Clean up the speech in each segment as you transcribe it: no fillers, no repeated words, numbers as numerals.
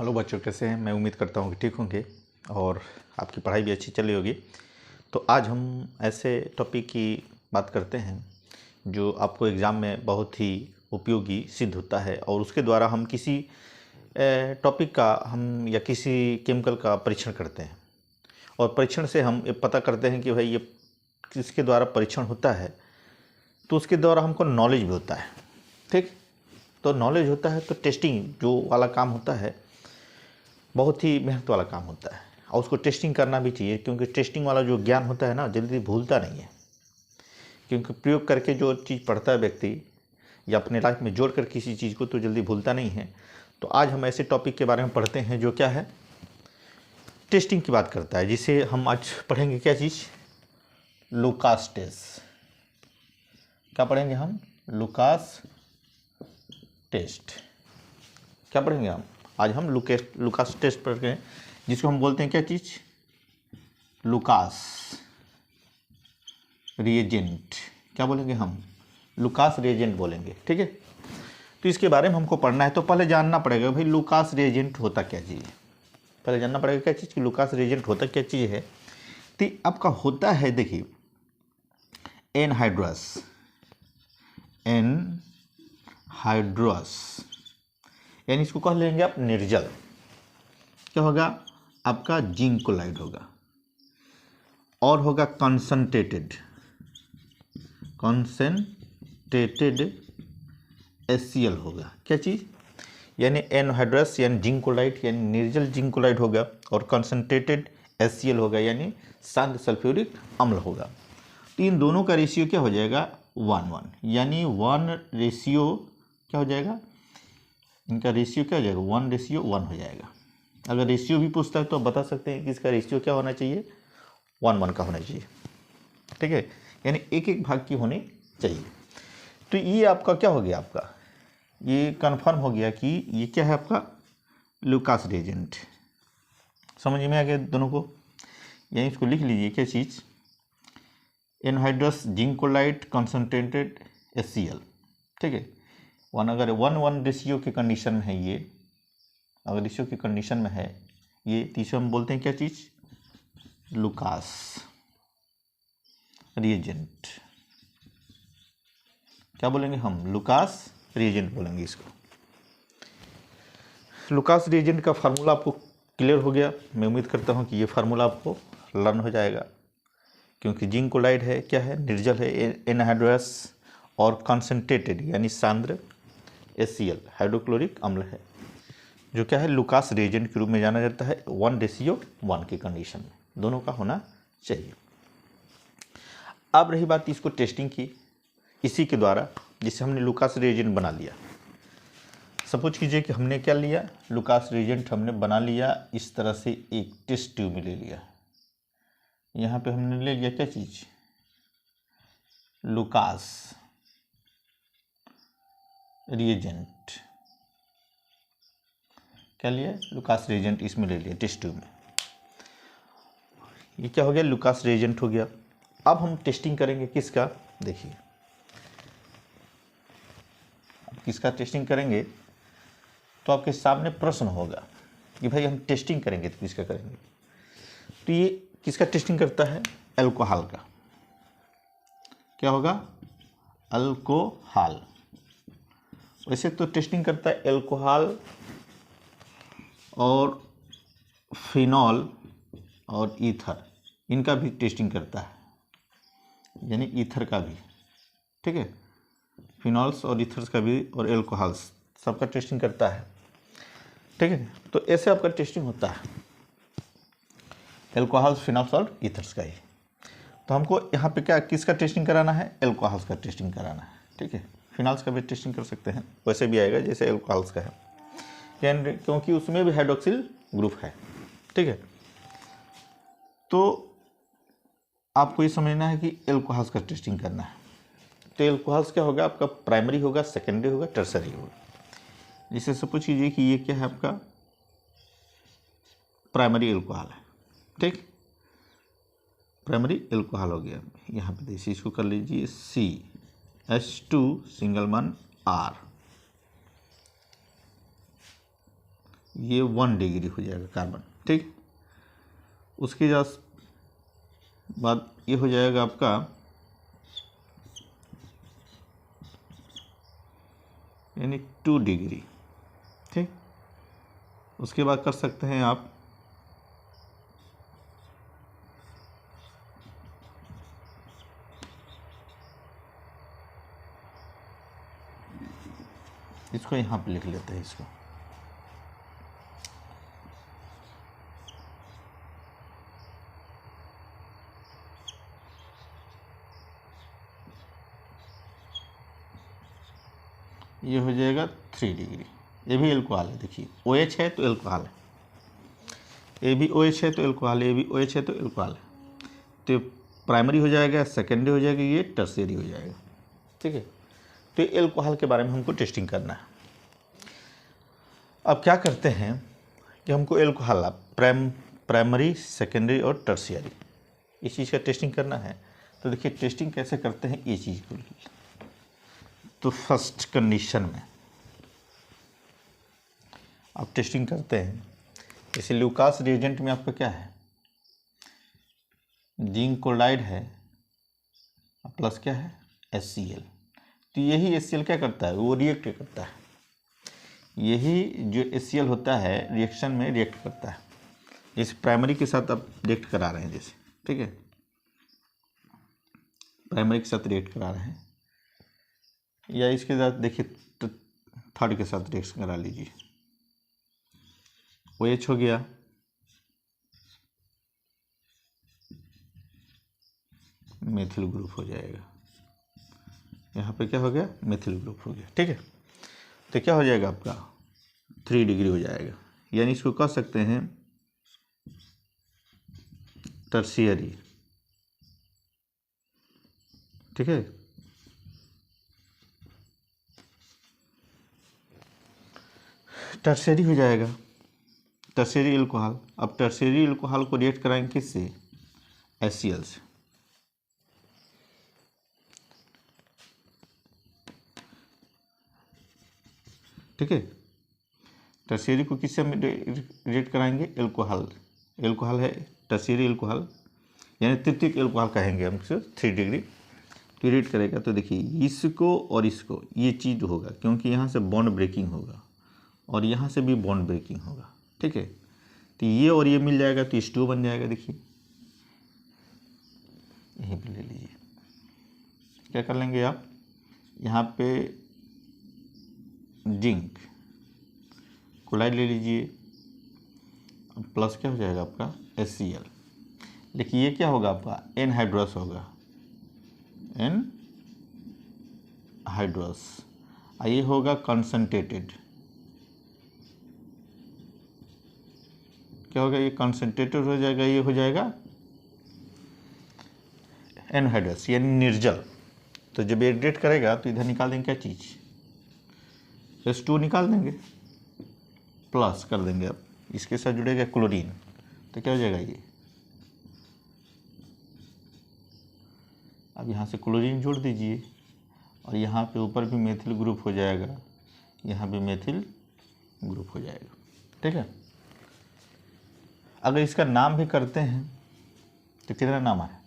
Hello बच्चों, कैसे हैं? मैं उम्मीद करता हूँ कि ठीक होंगे और आपकी पढ़ाई भी अच्छी चली होगी। तो आज हम ऐसे टॉपिक की बात करते हैं जो आपको एग्ज़ाम में बहुत ही उपयोगी सिद्ध होता है और उसके द्वारा हम किसी टॉपिक का हम या किसी केमिकल का परीक्षण करते हैं और परीक्षण से हम ये पता करते हैं कि भाई ये किसके द्वारा परीक्षण होता है, तो उसके द्वारा हमको नॉलेज भी होता है। ठीक, तो नॉलेज होता है तो टेस्टिंग जो वाला काम होता है बहुत ही मेहनत वाला काम होता है और उसको टेस्टिंग करना भी चाहिए, क्योंकि टेस्टिंग वाला जो ज्ञान होता है ना जल्दी भूलता नहीं है। क्योंकि प्रयोग करके जो चीज़ पढ़ता है व्यक्ति या अपने लाइफ में जोड़ कर किसी चीज़ को तो जल्दी भूलता नहीं है। तो आज हम ऐसे टॉपिक के बारे में पढ़ते हैं जो क्या है, टेस्टिंग की बात करता है, जिसे हम आज पढ़ेंगे। क्या चीज़? Lucas test. क्या पढ़ेंगे हम? Lucas test. क्या पढ़ेंगे हम आज? हम लुकास टेस्ट पढ़ रहे हैं, जिसको हम बोलते हैं क्या चीज़? Lucas reagent. क्या बोलेंगे हम? लुकास रिएजेंट बोलेंगे। ठीक है, तो इसके बारे में हमको पढ़ना है तो पहले जानना पड़ेगा भाई लुकास रिएजेंट होता क्या चीज़ है। पहले जानना पड़ेगा क्या चीज़ कि लुकास रिएजेंट होता क्या चीज़ है। तो आपका होता है, देखिए, एनहाइड्रस यानी इसको कह लेंगे आप निर्जल। क्या होगा? आपका जिंक क्लोराइड होगा और होगा कॉन्सेंट्रेटेड HCl होगा। क्या चीज़? यानी एनहाइड्रस यानी जिंक क्लोराइड यानी निर्जल जिंक क्लोराइड होगा और कॉन्सेंट्रेटेड HCl होगा यानी शांत सल्फ्यूरिक अम्ल होगा। तो इन दोनों का रेशियो क्या हो जाएगा? 1:1, यानी 1 रेशियो क्या हो जाएगा? इनका रेशियो क्या हो जाएगा? 1:1 हो जाएगा। अगर रेशियो भी पूछता है तो आप बता सकते हैं कि इसका रेशियो क्या होना चाहिए? 1:1 का होना चाहिए। ठीक है, यानी एक एक भाग की होनी चाहिए। तो ये आपका क्या हो गया? आपका ये कंफर्म हो गया कि ये क्या है आपका लुकास रिएजेंट। समझ में आ गया दोनों को? यानी इसको लिख लीजिए। क्या चीज़? Anhydrous zinc chloride concentrated HCl। ठीक है, अगर 1:1 रेशियो की कंडीशन में है ये, अगर रेशियो की कंडीशन में है ये, तीसरे हम बोलते हैं क्या चीज़? Lucas reagent. क्या बोलेंगे हम? लुकास रिएजेंट बोलेंगे इसको। लुकास रिएजेंट का फार्मूला आपको क्लियर हो गया। मैं उम्मीद करता हूँ कि ये फार्मूला आपको लर्न हो जाएगा, क्योंकि जिंक क्लोराइड है, क्या है? निर्जल है, एनहाइड्रस, और कॉन्सेंट्रेटेड यानी सांद्र HCl हाइड्रोक्लोरिक अम्ल है, जो क्या है लुकास रिएजेंट के रूप में जाना जाता है। 1:1 की कंडीशन में दोनों का होना चाहिए। अब रही बात इसको टेस्टिंग की, इसी के द्वारा जिसे हमने लुकास रिएजेंट बना लिया। सपोज कीजिए कि हमने क्या लिया? लुकास रिएजेंट हमने बना लिया इस तरह से, एक टेस्ट ट्यूब में ले लिया। यहाँ पे हमने ले लिया क्या चीज़? Lucas reagent. क्या लिया? लुकास रिएजेंट इसमें ले लिया टेस्ट ट्यूब में। ये क्या हो गया? लुकास रिएजेंट हो गया। अब हम टेस्टिंग करेंगे किसका? देखिए, किसका टेस्टिंग करेंगे? तो आपके सामने प्रश्न होगा कि भाई हम टेस्टिंग करेंगे तो किसका करेंगे? तो ये किसका टेस्टिंग करता है? अल्कोहल का। क्या होगा? अल्कोहल। वैसे तो टेस्टिंग करता है अल्कोहल और फिनॉल और ईथर, इनका भी टेस्टिंग करता है, यानी ईथर का भी। ठीक है, फिनॉल्स और ईथर्स का भी और एल्कोहल्स सबका टेस्टिंग करता है। ठीक है, तो ऐसे आपका टेस्टिंग होता है एल्कोहल्स, फिनॉल्स और ईथर्स का ही। तो हमको यहाँ पे क्या किसका टेस्टिंग कराना है? एल्कोहल्स का टेस्टिंग कराना है। ठीक है, फिनॉल्स का भी टेस्टिंग कर सकते हैं, वैसे भी आएगा जैसे एल्कोहल्स का है, क्योंकि उसमें भी हाइड्रोक्सिल ग्रुप है। ठीक है, तो आपको ये समझना है कि एल्कोहल्स का टेस्टिंग करना है। तो एल्कोहल्स क्या होगा? आपका प्राइमरी होगा, सेकेंडरी होगा, टर्सरी होगा। जैसे सपोज कीजिए कि ये क्या है? आपका प्राइमरी एल्कोहल है। ठीक, प्राइमरी एल्कोहल हो गया। यहाँ पे देखिए, इसको कर लीजिए CH2 सिंगल बॉन्ड R। ये 1 डिग्री हो जाएगा कार्बन, ठीक। उसके बाद ये हो जाएगा आपका यानी 2 डिग्री, ठीक। उसके बाद कर सकते हैं आप इसको यहाँ पे लिख लेते हैं इसको, ये हो जाएगा 3 डिग्री। ये भी एल्कोहल है, देखिए OH है तो एल्कोहल है, ये भी OH है तो एल्कोहल है, ये भी OH है तो एल्कोहल है। तो प्राइमरी हो जाएगा, सेकेंडरी हो जाएगा, ये टर्शियरी हो जाएगा, ठीक है। तो एल्कोहल के बारे में हमको टेस्टिंग करना है। अब क्या करते हैं कि हमको एल्कोहल प्राइमरी, सेकेंडरी और टर्शियरी इस चीज़ का टेस्टिंग करना है। तो देखिए टेस्टिंग कैसे करते हैं ये चीज़ को। तो फर्स्ट कंडीशन में आप टेस्टिंग करते हैं, जैसे ल्यूकास रिएजेंट में आपका क्या है, जिंक क्लोराइड है प्लस क्या है HCl। तो यही HCl क्या करता है, वो रिएक्ट करता है। यही जो HCl होता है रिएक्शन में रिएक्ट करता है, जैसे प्राइमरी के साथ आप रिएक्ट करा रहे हैं जैसे, ठीक है, प्राइमरी के साथ रिएक्ट करा रहे हैं, या इसके साथ देखिए थर्ड के साथ रिएक्शन करा लीजिए, OH हो गया, मेथिल ग्रुप हो जाएगा, यहाँ पे क्या हो गया, मेथिल ग्रुप हो गया, ठीक है। तो क्या हो जाएगा आपका 3 डिग्री हो जाएगा, यानी इसको कह सकते हैं टर्शियरी, ठीक है। टर्शियरी हो जाएगा, टर्शियरी एल्कोहल। अब टर्शियरी एल्कोहल को रिएक्ट कराएंगे किससे, HCl से, ठीक है। टर्शियरी को किससे रिएक्ट कराएंगे, एल्कोहल, एल्कोहल है टर्शियरी एल्कोहल, यानी तृतीयक एल्कोहल कहेंगे हम इसे, 3 डिग्री तो रिएक्ट करेगा। तो देखिए इसको और इसको ये चीज़ होगा, क्योंकि यहाँ से बॉन्ड ब्रेकिंग होगा और यहाँ से भी बॉन्ड ब्रेकिंग होगा, ठीक है। तो ये और ये मिल जाएगा तो H2O बन जाएगा। देखिए यहीं पे ले लीजिए, क्या कर लेंगे आप, यहाँ पे जिंक क्लोराइड ले लीजिए, प्लस क्या हो जाएगा आपका HCl। देखिए ये क्या होगा आपका एनहाइड्रस होगा, एनहाइड्रस, ये होगा कंसंट्रेटेड, क्या होगा, ये कंसंट्रेटेड हो जाएगा, ये हो जाएगा एनहाइड्रस यानी निर्जल। तो जब ये रिएक्ट करेगा तो इधर निकाल देंगे क्या चीज़, H2O निकाल देंगे, प्लस कर देंगे, अब इसके साथ जुड़ेगा क्लोरीन, तो क्या हो जाएगा ये, अब यहाँ से क्लोरीन जोड़ दीजिए और यहाँ पे ऊपर भी मेथिल ग्रुप हो जाएगा, यहाँ भी मेथिल ग्रुप हो जाएगा, ठीक है। अगर इसका नाम भी करते हैं तो कितना नाम है,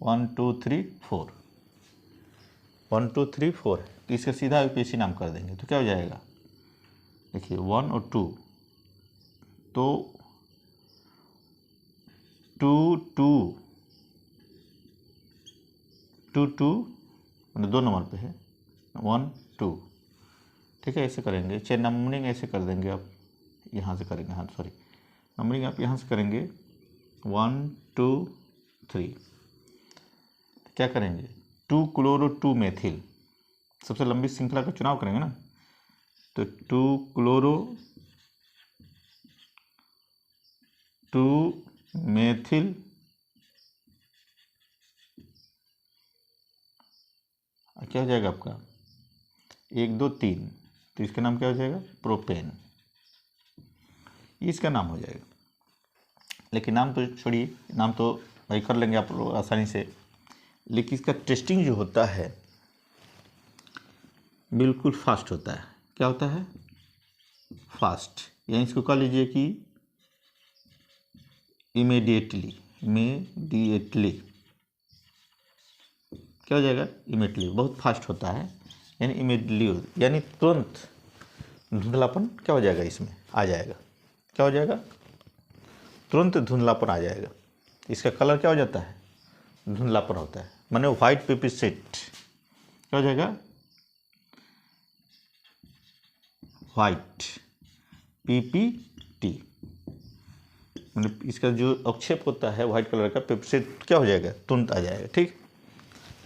1 2 3 4, 1 2 3 4 है, तो इसका सीधा UPSC नाम कर देंगे तो क्या हो जाएगा, देखिए 1 और 2, तो 2 2 2 2 मैंने 2 नंबर पे है, 1 2, ठीक है। ऐसे करेंगे, चाहे नंबरिंग ऐसे कर देंगे आप, यहाँ से करेंगे, हाँ सॉरी नंबरिंग आप यहाँ से करेंगे 1 2 3, क्या करेंगे 2 क्लोरो 2 मेथिल, सबसे लंबी श्रृंखला का चुनाव करेंगे ना, तो 2 क्लोरो 2 मेथिल, क्या हो जाएगा आपका 1 2 3, तो इसका नाम क्या हो जाएगा, प्रोपेन, इसका नाम हो जाएगा। लेकिन नाम तो छोड़िए, नाम तो भाई कर लेंगे आप लोग आसानी से, लेकिन इसका टेस्टिंग जो होता है बिल्कुल फास्ट होता है। क्या होता है, फास्ट, या इसको कह लीजिए कि इमीडिएटली क्या हो जाएगा, इमीडिएटली, बहुत फास्ट होता है, यानी इमीडिएटली यानी तुरंत धुंधलापन क्या हो जाएगा, इसमें आ जाएगा। क्या हो जाएगा, तुरंत धुंधलापन आ जाएगा। इसका कलर क्या हो जाता है, धुंधलापन होता है, माने व्हाइट पेपर शीट क्या हो जाएगा, व्हाइट PPT, मतलब इसका जो अवक्षेप होता है व्हाइट कलर का, पेपर शीट क्या हो जाएगा, तुरंत आ जाएगा। ठीक,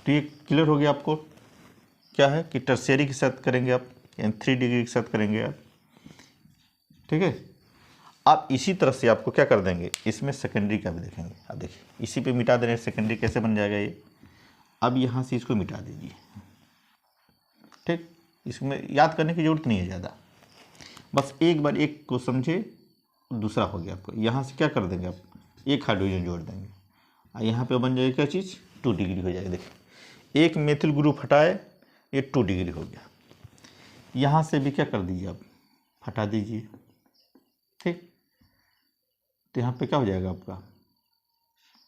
तो ये क्लियर हो गया आपको क्या है कि टर्शियरी के साथ करेंगे आप, यानी 3 डिग्री के साथ करेंगे आप। ठीक है, आप इसी तरह से आपको क्या कर देंगे, इसमें सेकेंडरी का भी देखेंगे। अब देखिए इसी पे मिटा दे रहे हैं, सेकेंडरी कैसे बन जाएगा ये। अब यहाँ से इसको मिटा दीजिए। ठीक, इसमें याद करने की जरूरत नहीं है ज़्यादा, बस एक बार एक को समझे, दूसरा हो गया आपको। यहाँ से क्या कर देंगे आप, एक हाइड्रोजन जोड़ देंगे, और यहाँ पे बन जाएगी क्या चीज़, 2 डिग्री हो जाएगा। देखिए एक मेथिल ग्रुप हटाए, ये 2 डिग्री हो गया। यहाँ से भी क्या कर दीजिए आप, हटा दीजिए। ठीक, तो यहाँ पे क्या हो जाएगा आपका,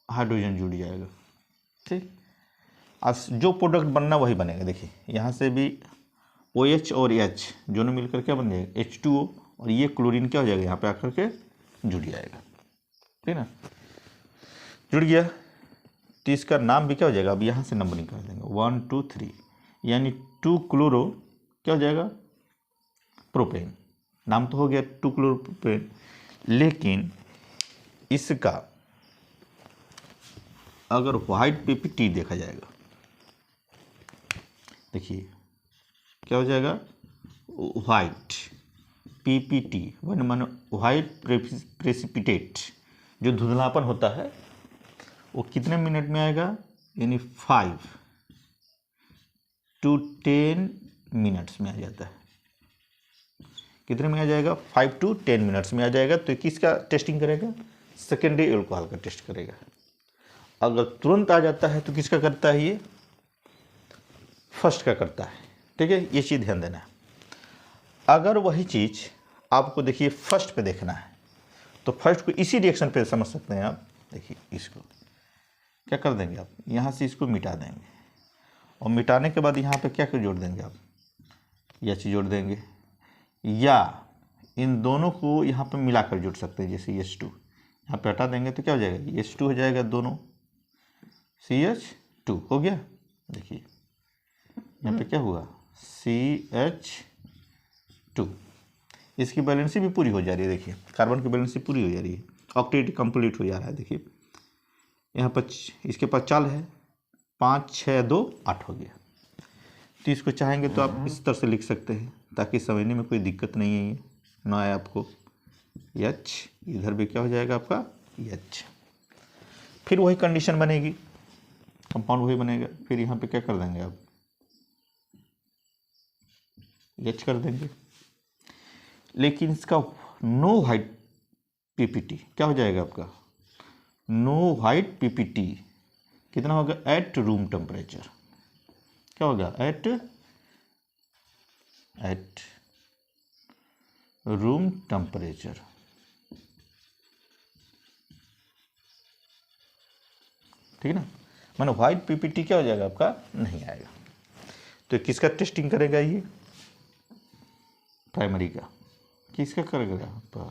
हाइड्रोजन जुड़ जाएगा। ठीक, आज जो प्रोडक्ट बनना वही बनेगा। देखिए यहाँ से भी OH और H दोनों मिलकर क्या बन जाएगा, H2O, और ये क्लोरीन क्या हो जाएगा, यहाँ पे आकर के जुड़ जाएगा। ठीक ना, जुड़ गया, तो इसका नाम भी क्या हो जाएगा, अब यहाँ से नंबरिंग कर देंगे 1 2 3, यानी 2 क्लोरो क्या हो जाएगा, प्रोपेन। नाम तो हो गया 2 क्लोरो प्रोपेन, लेकिन इसका अगर व्हाइट PPT देखा जाएगा, देखिए क्या हो जाएगा, व्हाइट PPT वन मानो व्हाइट प्रेसिपिटेट, जो धुंधलापन होता है वो कितने मिनट में आएगा, यानी 5 to 10 मिनट्स में आ जाता है। कितने में आ जाएगा, 5 to 10 मिनट्स में आ जाएगा। तो किसका टेस्टिंग करेगा, सेकेंडरी एल्कोहल का टेस्ट करेगा। अगर तुरंत आ जाता है तो किसका करता है, ये फर्स्ट का करता है। ठीक है, ये चीज़ ध्यान देना है। अगर वही चीज़ आपको देखिए फर्स्ट पे देखना है, तो फर्स्ट को इसी रिएक्शन पे समझ सकते हैं आप। देखिए इसको क्या कर देंगे आप, यहाँ से इसको मिटा देंगे, और मिटाने के बाद यहाँ पे क्या जोड़ देंगे आप, यह चीज़ जोड़ देंगे, या इन दोनों को यहाँ पे मिलाकर जोड़ सकते हैं। जैसे H2 यहाँ पे हटा देंगे तो क्या हो जाएगा, H2 हो जाएगा, दोनों CH2 हो गया। देखिए यहाँ पे क्या हुआ, CH2, इसकी बैलेंसी भी पूरी हो जा रही है। देखिए कार्बन की बैलेंसी पूरी हो जा रही है, ऑक्टेट कंप्लीट हो जा रहा है। देखिए यहाँ पर इसके पास चाल है 5 6 2 8 हो गया। तो इसको चाहेंगे तो आप इस तरह से लिख सकते हैं, ताकि समझने में कोई दिक्कत नहीं है, ये ना आए आपको। H इधर भी क्या हो जाएगा आपका, H। फिर वही कंडीशन बनेगी, कंपाउंड वही बनेगा। फिर यहाँ पे क्या कर देंगे आप, H कर देंगे, लेकिन इसका नो व्हाइट PPT क्या हो जाएगा आपका, नो व्हाइट PPT कितना होगा, एट रूम टेम्परेचर। क्या होगा, एट रूम टेम्परेचर। ठीक है ना, माने व्हाइट PPT क्या हो जाएगा आपका, नहीं आएगा। तो किसका टेस्टिंग करेगा, ये प्राइमरी का। किसका करेगा आपका,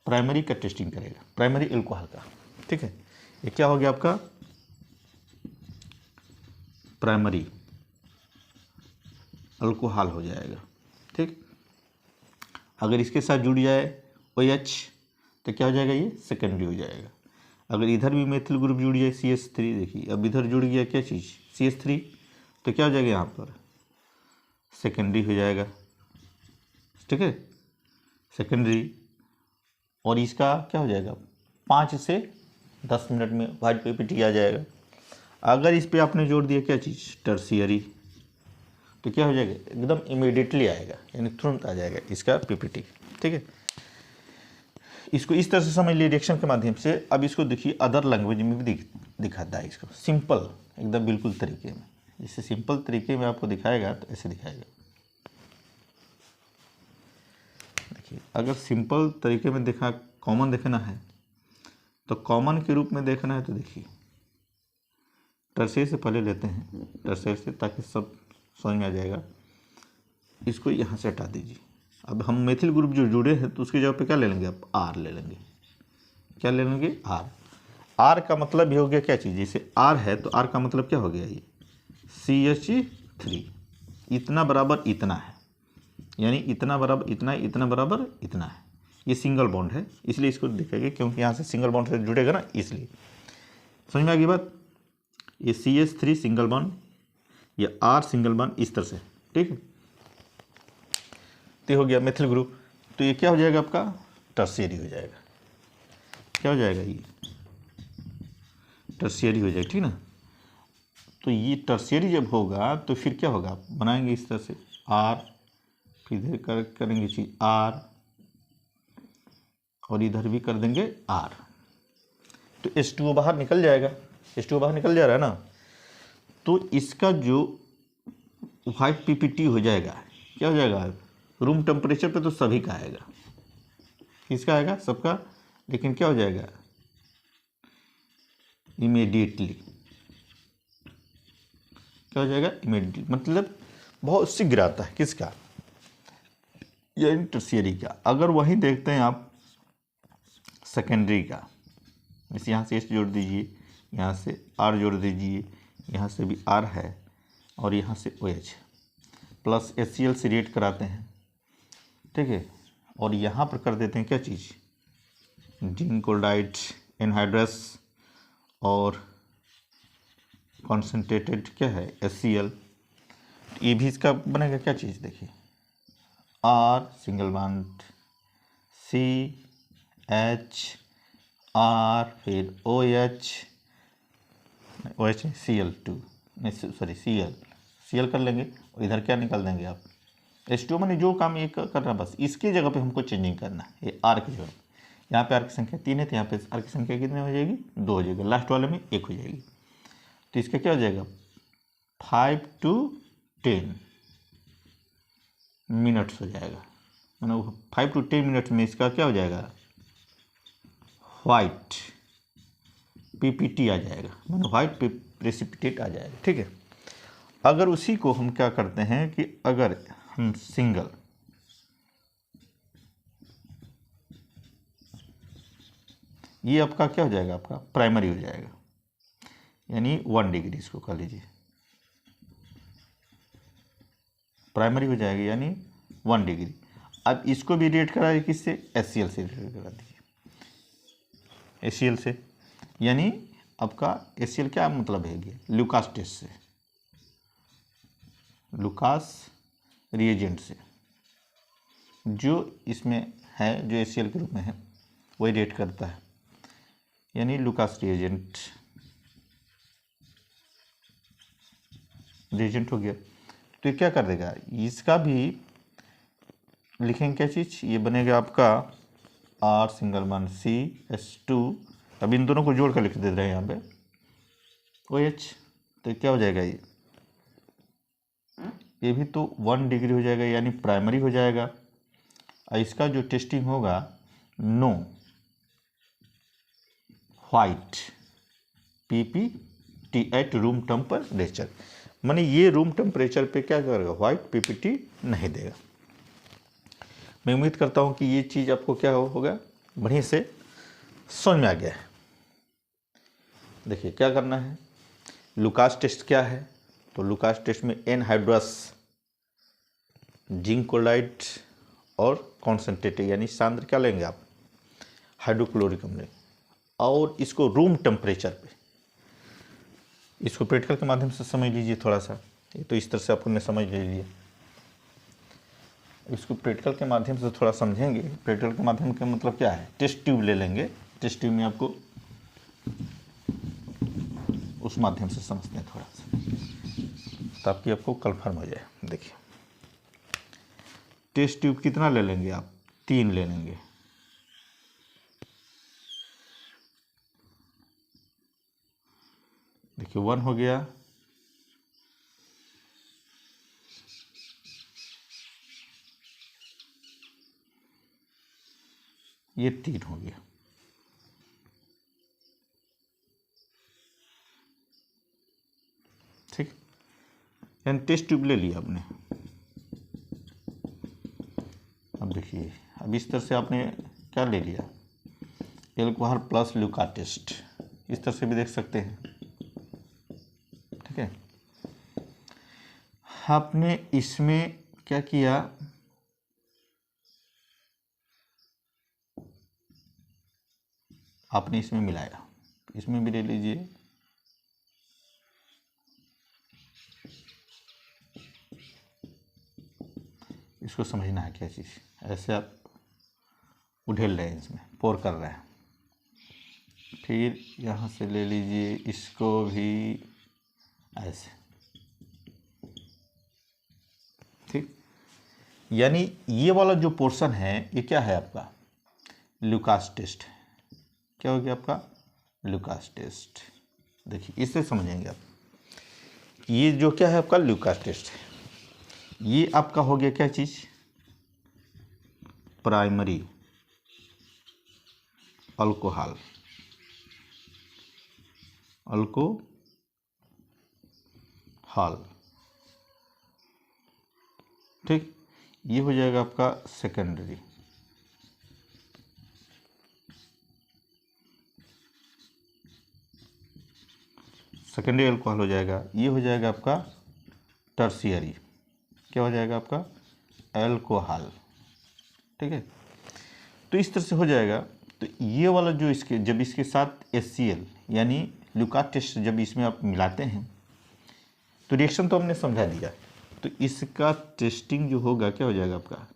प्राइमरी का टेस्टिंग करेगा, प्राइमरी एल्कोहल का। ठीक है, ये क्या हो गया आपका, प्राइमरी अल्कोहल हो जाएगा। ठीक, अगर इसके साथ जुड़ जाए OH तो क्या हो जाएगा, ये सेकेंडरी हो जाएगा। अगर इधर भी मेथिल ग्रुप जुड़ जाए CH3, देखिए अब इधर जुड़ गया क्या चीज़, CH3, तो क्या हो जाएगा, यहाँ पर सेकेंडरी हो जाएगा। ठीक है, सेकेंडरी, और इसका क्या हो जाएगा, 5 से 10 मिनट में व्हाइट PPT आ जाएगा। अगर इस पे आपने जोड़ दिया क्या चीज़, टर्शियरी, तो क्या हो जाएगा, एकदम इमीडिएटली आएगा, यानी तुरंत आ जाएगा इसका PPT। ठीक है, इसको इस तरह से समझ लिए रिएक्शन के माध्यम से। अब इसको देखिए अदर लैंग्वेज में भी दिखाता है इसको, सिंपल एकदम बिल्कुल तरीके में। जैसे सिंपल तरीके में आपको दिखाएगा तो ऐसे दिखाएगा, देखिए, अगर सिंपल तरीके में देखना, कॉमन देखना है तो कॉमन के रूप में देखना है तो देखिए टर्शियरी से पहले लेते हैं, टर्शियरी से, ताकि सब समझ में आ जाएगा। इसको यहाँ से हटा दीजिए। अब हम मेथिल ग्रुप जो जुड़े हैं तो उसकी जगह पे क्या ले लेंगे, अब आर ले लेंगे। क्या ले लेंगे, आर। आर का मतलब ये हो गया क्या चीज़, जैसे आर है तो आर का मतलब क्या हो गया, ये CH3 इतना बराबर इतना है, यानी इतना बराबर इतना है, इतना बराबर इतना है। ये सिंगल बॉन्ड है, इसलिए इसको दिखेगा क्योंकि यहाँ से सिंगल बॉन्ड से जुड़ेगा ना, इसलिए। समझ में आ गई बात। ये CH3 सिंगल बॉन्ड, ये R सिंगल बॉन्ड, इस तरह से, ठीक है। तो हो गया मेथिल ग्रुप। तो ये क्या हो जाएगा आपका, टर्शियरी हो जाएगा। क्या हो जाएगा, ये टर्शियरी हो जाएगा, ठीक ना। तो ये टर्शियरी जब होगा तो फिर क्या होगा, बनाएंगे इस तरह से R, फिर इधर करेंगे चीज R, और इधर भी कर देंगे R। तो H2O बाहर निकल जाएगा, H2O बाहर निकल जा रहा है ना। तो इसका जो व्हाइट PPT हो जाएगा, क्या हो जाएगा, रूम टेम्परेचर पे तो सभी का आएगा, किसका आएगा, सबका। लेकिन क्या हो जाएगा, इमीडिएटली क्या हो जाएगा, इमीडिएटली मतलब बहुत शीघ्र आता है, किसका, या टर्शियरी का। अगर वहीं देखते हैं आप सेकेंडरी का, जैसे यहाँ से H जोड़ दीजिए, यहाँ से R जोड़ दीजिए, यहाँ से भी R है, और यहाँ से OH प्लस HCl से रिएक्ट कराते हैं, ठीक है। और यहाँ पर कर देते हैं क्या चीज़, जिंक क्लोराइड एनहाइड्रस, और कॉन्सेंट्रेटेड क्या है HCl। ये भी इसका बनेगा क्या चीज़, देखिए R single bond CH R, फिर OH Cl2, नहीं सॉरी Cl कर लेंगे, और इधर क्या निकाल देंगे आप, H2O। मैंने जो काम ये करना है बस इसकी जगह पे हमको चेंजिंग करना है, ये R की जगह। यहाँ पे R की संख्या 3 है तो यहाँ पे R की संख्या कितनी हो जाएगी, 2 हो जाएगी, लास्ट वाले में 1 हो जाएगी। तो इसका क्या हो जाएगा, 5 to 10 मिनट्स हो जाएगा, मतलब 5 to 10 मिनट्स में इसका क्या हो जाएगा, व्हाइट PPT आ जाएगा, मतलब व्हाइट प्रेसिपिटेट आ जाएगा, ठीक है। अगर उसी को हम क्या करते हैं कि अगर हम सिंगल, ये आपका क्या हो जाएगा, आपका प्राइमरी हो जाएगा, यानी 1 डिग्री इसको कह लीजिए, प्राइमरी हो जाएगा यानी 1 डिग्री। अब इसको भी रेट कराइए किससे, HCl से रेट करा दीजिए, HCl से, यानी आपका HCl क्या मतलब है, लुकास टेस्ट से, लुकास रिएजेंट से, जो इसमें है, जो HCl के रूप में है वही रेट करता है, यानी लुकास रिएजेंट हो गया। तो ये क्या कर देगा, इसका भी लिखेंगे क्या चीज़, ये बनेगा आपका R सिंगल बॉन्ड CH2, अब इन दोनों को जोड़ कर लिख दे रहे हैं यहाँ पे OH। तो क्या हो जाएगा, ये भी तो 1 डिग्री हो जाएगा, यानी प्राइमरी हो जाएगा। और इसका जो टेस्टिंग होगा, no white PPT at room temperature, माने ये रूम टेम्परेचर पे क्या करेगा, व्हाइट PPT नहीं देगा। मैं उम्मीद करता हूँ कि ये चीज़ आपको क्या होगा, बढ़िया से समझ में आ गया है। देखिए क्या करना है, लुकास टेस्ट क्या है, तो लुकास टेस्ट में एनहाइड्रस, जिंक क्लोराइड और कॉन्सेंट्रेटेड यानी सांद्र क्या लेंगे आप, हाइड्रोक्लोरिक अम्ल, और इसको रूम टेम्परेचर पे, इसको प्रैक्टिकल के माध्यम से समझ लीजिए थोड़ा सा। ये तो इस तरह से आपने समझ लीजिए, इसको प्रैक्टिकल के माध्यम से थोड़ा समझेंगे। प्रैक्टिकल के माध्यम का मतलब क्या है, टेस्ट ट्यूब ले लेंगे, टेस्ट ट्यूब में आपको उस माध्यम से समझते हैं थोड़ा सा, ताकि आपको कन्फर्म हो जाए। देखिए टेस्ट ट्यूब कितना ले लेंगे आप, 3 ले लेंगे। देखिए 1 हो गया, ये 3 हो गया। ठीक, यानी टेस्ट ट्यूब ले लिया आपने। अब देखिए, अब इस तरह से आपने क्या ले लिया, एल्कोहल प्लस ल्यूका टेस्ट, इस तरह से भी देख सकते हैं। ठीक है, आपने इसमें क्या किया, आपने इसमें मिलाया, इसमें भी ले लीजिए। इसको समझना है क्या चीज़, ऐसे आप उधेल रहे हैं, इसमें पोर कर रहे हैं। फिर यहाँ से ले लीजिए, इसको भी ऐसे। ठीक, यानी ये वाला जो पोर्शन है ये क्या है आपका, ल्यूकास टेस्ट। क्या हो गया आपका, ल्यूकास टेस्ट। देखिए इससे समझेंगे आप, ये जो क्या है आपका ल्यूकास टेस्ट है, ये आपका हो गया क्या चीज़, प्राइमरी अल्कोहल, अल्कोहल। ठीक, ये हो जाएगा आपका सेकेंडरी। सेकेंडरी अल्कोहल हो जाएगा। ये हो जाएगा आपका टर्शियरी, क्या हो जाएगा आपका, अल्कोहल। ठीक है, तो इस तरह से हो जाएगा। तो ये वाला जो इसके, जब इसके साथ HCl यानी ल्यूकास टेस्ट जब इसमें आप मिलाते हैं तो रिएक्शन तो हमने समझा दिया, तो इसका टेस्टिंग जो होगा क्या हो जाएगा आपका,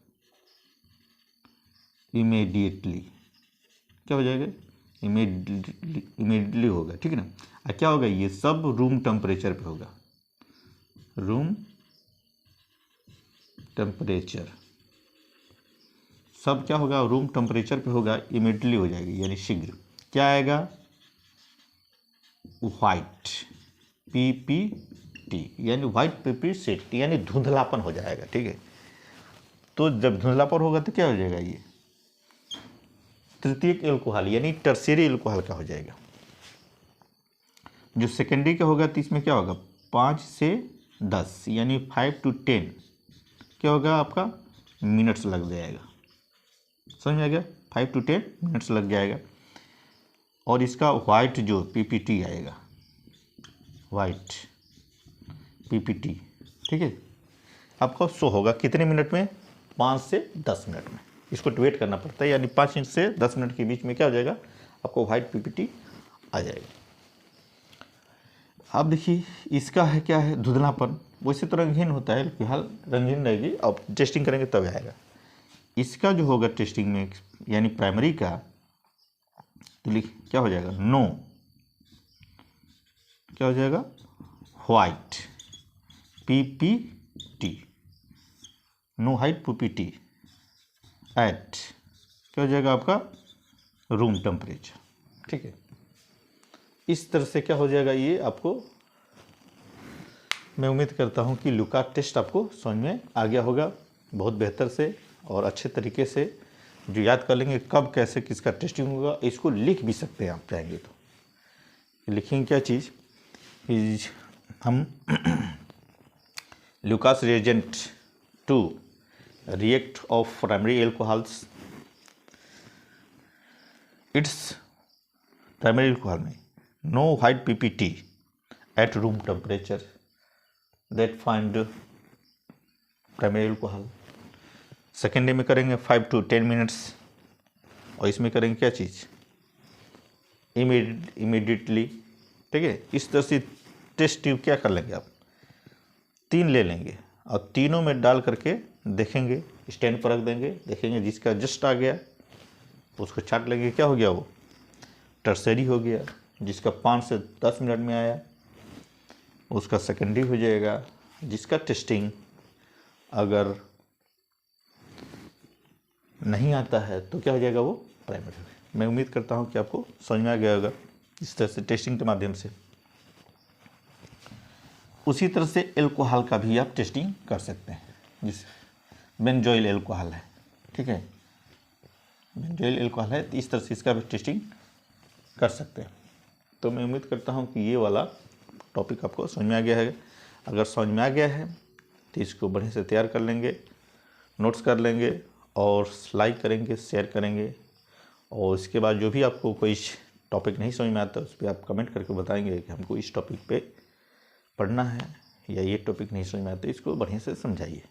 इमीडिएटली। क्या हो जाएगा, इमीडिएटली होगा। ठीक है ना, और क्या होगा, ये सब रूम टेम्परेचर पे होगा, रूम टेम्परेचर, सब क्या होगा, रूम टेम्परेचर पे होगा, इमीडिएटली हो जाएगी, यानी शीघ्र। क्या आएगा, वाइट PPT, यानी वाइट PPT, यानी धुंधलापन हो जाएगा। ठीक है, तो जब धुंधलापन होगा तो क्या हो जाएगा, ये तृतीयक एल्कोहल यानी टर्शियरी एल्कोहल का हो जाएगा। जो सेकेंडरी का होगा तो इसमें क्या होगा, 5 से 10 यानी 5 to 10 क्या होगा आपका, मिनट्स लग जाएगा। समझ में आ गया, 5 to 10 मिनट्स लग जाएगा। और इसका वाइट जो PPT आएगा, वाइट PPT। ठीक है, आपको शो होगा कितने मिनट में, 5 से 10 मिनट में। इसको वेट करना पड़ता है, यानी 5 से 10 मिनट के बीच में क्या हो जाएगा, आपको वाइट PPT आ जाएगा। अब देखिए इसका है क्या है, धुंधलापन। वैसे तो रंगहीन होता है, फिलहाल रंगहीन रहेगी, अब टेस्टिंग करेंगे तब आएगा। इसका जो होगा टेस्टिंग में यानी प्राइमरी का, तो लिख क्या हो जाएगा, नो, क्या हो जाएगा, white PPT, no height PPT at, क्या हो जाएगा आपका, रूम टेम्परेचर। ठीक है, इस तरह से क्या हो जाएगा, ये आपको मैं उम्मीद करता हूँ कि ल्यूकास टेस्ट आपको समझ में आ गया होगा बहुत बेहतर से और अच्छे तरीके से। जो याद कर लेंगे कब कैसे किसका टेस्टिंग होगा, इसको लिख भी सकते हैं आप चाहेंगे तो। लिखेंगे क्या चीज़, हम Lucas reagent to react of primary alcohols, it's primary alcohol में no white PPT at room temperature that find primary alcohol. Secondary में करेंगे 5 to 10 मिनट्स, और इसमें करेंगे क्या चीज़, इमीडिएटली। ठीक है, इस तरह से टेस्ट ट्यूब क्या कर लेंगे आप, 3 ले लेंगे और तीनों में डाल करके देखेंगे, स्टैंड पर रख देंगे, देखेंगे जिसका जस्ट आ गया उसको छाट लेंगे, क्या हो गया, वो टर्शरी हो गया। जिसका 5 से 10 मिनट में आया उसका सेकेंडरी हो जाएगा। जिसका टेस्टिंग अगर नहीं आता है तो क्या हो जाएगा, वो प्राइमरी। मैं उम्मीद करता हूँ कि आपको समझ में आ गया होगा इस तरह से टेस्टिंग के माध्यम से। उसी तरह से एल्कोहल का भी आप टेस्टिंग कर सकते हैं, जिस बेंजोइल एल्कोहल है। ठीक है, बेंजोइल अल्कोहल है, तो इस तरह से इसका भी टेस्टिंग कर सकते हैं। तो मैं उम्मीद करता हूँ कि ये वाला टॉपिक आपको समझ में आ गया है। अगर समझ में आ गया है तो इसको बढ़िया से तैयार कर लेंगे, नोट्स कर लेंगे और लाइक करेंगे, शेयर करेंगे। और इसके बाद जो भी आपको कोई टॉपिक नहीं समझ में आता उस पर आप कमेंट करके बताएंगे कि हमको इस टॉपिक पे पढ़ना है या ये टॉपिक नहीं समझ में आता, इसको बढ़िया से समझाइए।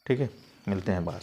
ठीक है, मिलते हैं बाद।